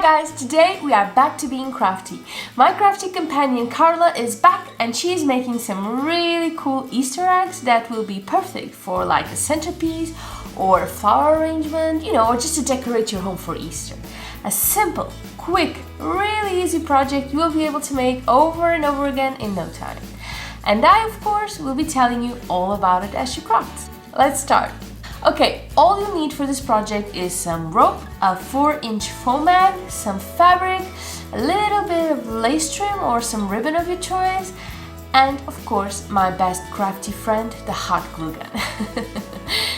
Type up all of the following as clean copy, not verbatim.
guys, today we are back to being crafty. My crafty companion Carla is back and she is making some really cool Easter eggs that will be perfect for like a centerpiece or a flower arrangement, or just to decorate your home for Easter. A simple, quick, really easy project you will be able to make over and over again in no time. And I, of course, will be telling you all about it as she crafts. Let's start. Okay, all you need for this project is some rope, a 4-inch foam mag, some fabric, a little bit of lace trim or some ribbon of your choice, and of course my best crafty friend, the hot glue gun.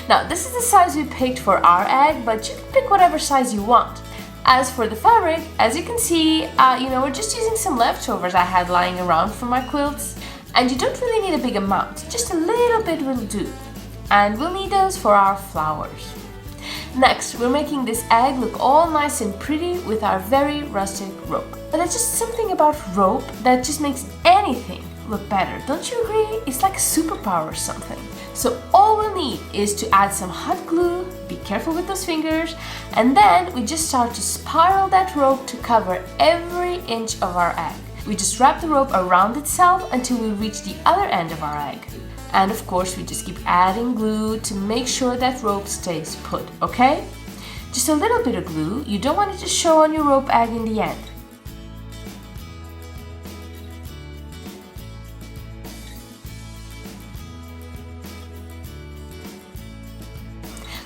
Now this is the size we picked for our egg, but you can pick whatever size you want. As for the fabric, as you can see, we're just using some leftovers I had lying around from my quilts, and you don't really need a big amount, just a little bit will do. And we'll need those for our flowers. Next, we're making this egg look all nice and pretty with our very rustic rope. But there's just something about rope that just makes anything look better. Don't you agree? It's like a superpower or something. So all we'll need is to add some hot glue, be careful with those fingers, and then we just start to spiral that rope to cover every inch of our egg. We just wrap the rope around itself until we reach the other end of our egg. And of course, we just keep adding glue to make sure that rope stays put, okay? Just a little bit of glue, you don't want it to show on your rope egg in the end.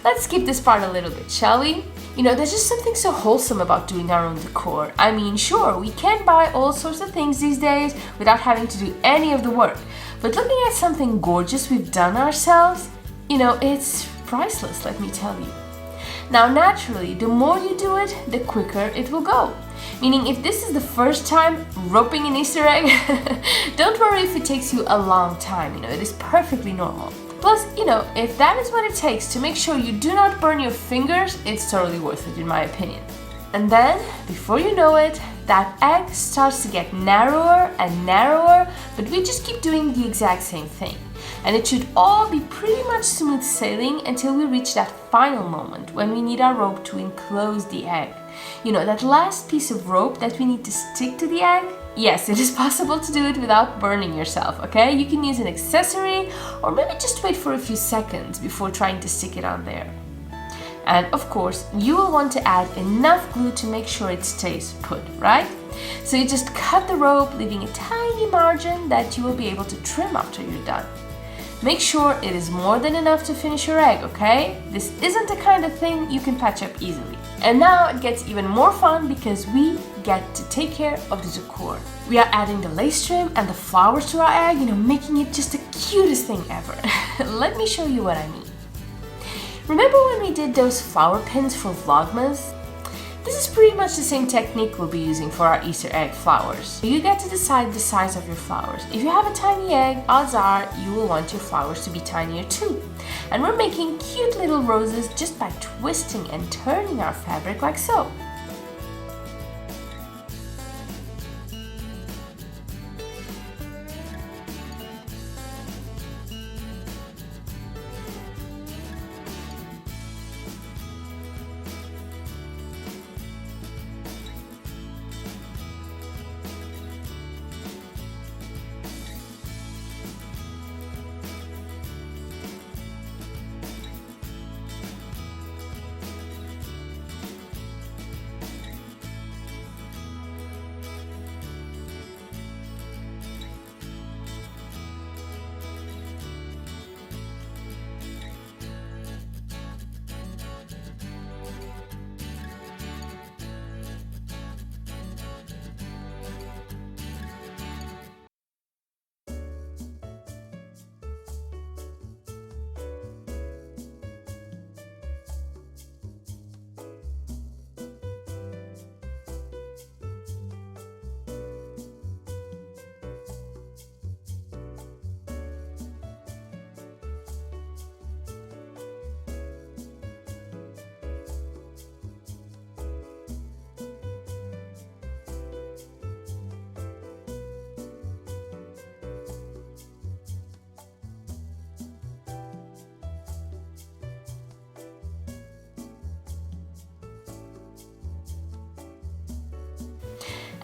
Let's skip this part a little bit, shall we? There's just something so wholesome about doing our own decor. I mean, sure, we can buy all sorts of things these days without having to do any of the work. But looking at something gorgeous we've done ourselves, it's priceless, let me tell you. Now, naturally, the more you do it, the quicker it will go. Meaning, if this is the first time roping an Easter egg, don't worry if it takes you a long time, it is perfectly normal. Plus, if that is what it takes to make sure you do not burn your fingers, it's totally worth it in my opinion. And then, before you know it, that egg starts to get narrower and narrower, but we just keep doing the exact same thing. And it should all be pretty much smooth sailing until we reach that final moment when we need our rope to enclose the egg. That last piece of rope that we need to stick to the egg. Yes, it is possible to do it without burning yourself, okay? You can use an accessory or maybe just wait for a few seconds before trying to stick it on there. And of course, you will want to add enough glue to make sure it stays put, right? So you just cut the rope, leaving a tiny margin that you will be able to trim after you're done. Make sure it is more than enough to finish your egg, okay? This isn't the kind of thing you can patch up easily. And now it gets even more fun because we get to take care of the decor. We are adding the lace trim and the flowers to our egg, making it just the cutest thing ever. Let me show you what I mean. Remember when we did those flower pins for Vlogmas? This is pretty much the same technique we'll be using for our Easter egg flowers. You get to decide the size of your flowers. If you have a tiny egg, odds are you will want your flowers to be tinier too. And we're making cute little roses just by twisting and turning our fabric like so.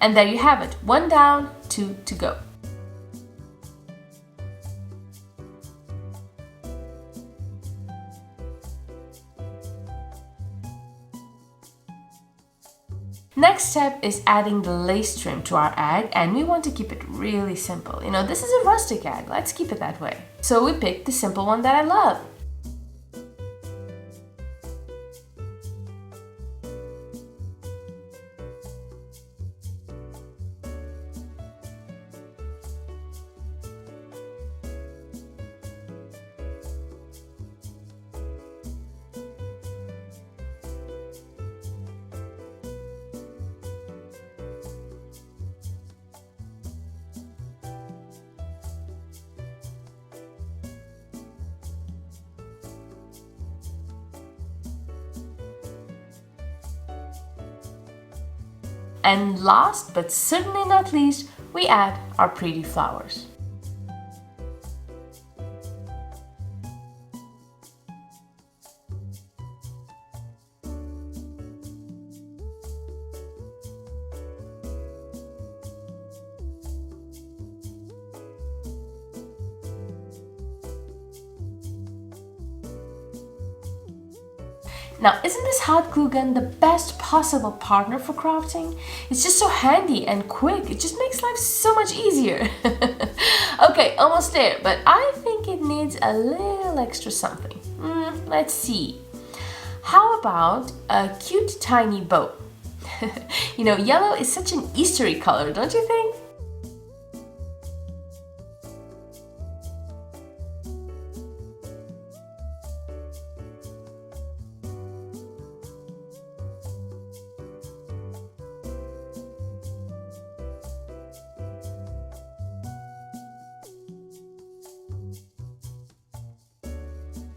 And there you have it, 1 down, 2 to go. Next step is adding the lace trim to our egg, and we want to keep it really simple. You know, this is a rustic egg, let's keep it that way. So we picked the simple one that I love. And last but certainly not least, we add our pretty flowers. Now, isn't this hot glue gun the best possible partner for crafting? It's just so handy and quick. It just makes life so much easier. Okay, almost there, but I think it needs a little extra something. Let's see. How about a cute tiny bow? You know, yellow is such an Eastery color, don't you think?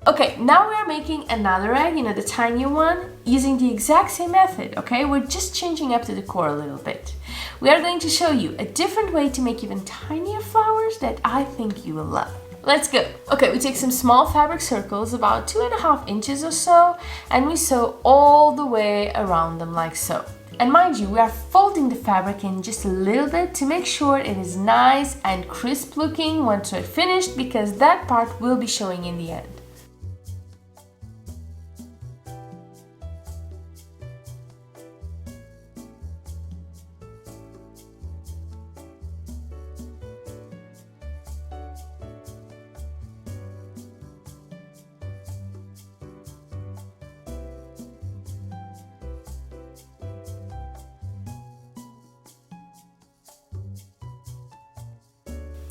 Okay, now we are making another egg, you know, the tiny one, using the exact same method, okay? We're just changing up the decor a little bit. We are going to show you a different way to make even tinier flowers that I think you will love. Let's go. Okay, we take some small fabric circles, about 2.5 inches or so, and we sew all the way around them like so. And mind you, we are folding the fabric in just a little bit to make sure it is nice and crisp looking once we're finished, because that part will be showing in the end.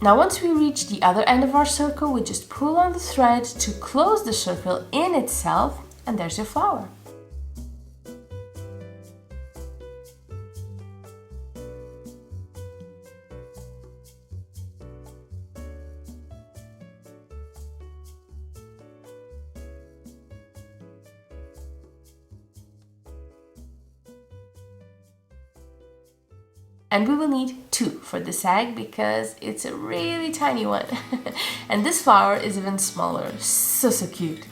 Now once we reach the other end of our circle, we just pull on the thread to close the circle in itself, and there's your flower. And we will need 2 for this egg because it's a really tiny one. And this flower is even smaller. So cute.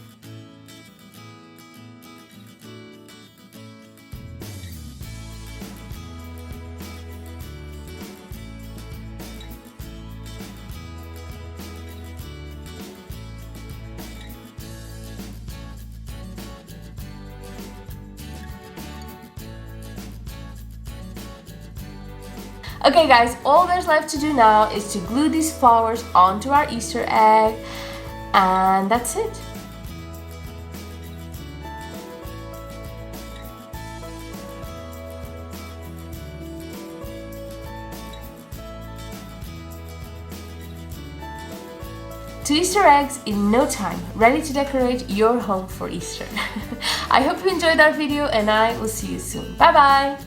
Okay guys, all there's left to do now is to glue these flowers onto our Easter egg, and that's it. Two Easter eggs in no time, ready to decorate your home for Easter. I hope you enjoyed our video, and I will see you soon. Bye bye!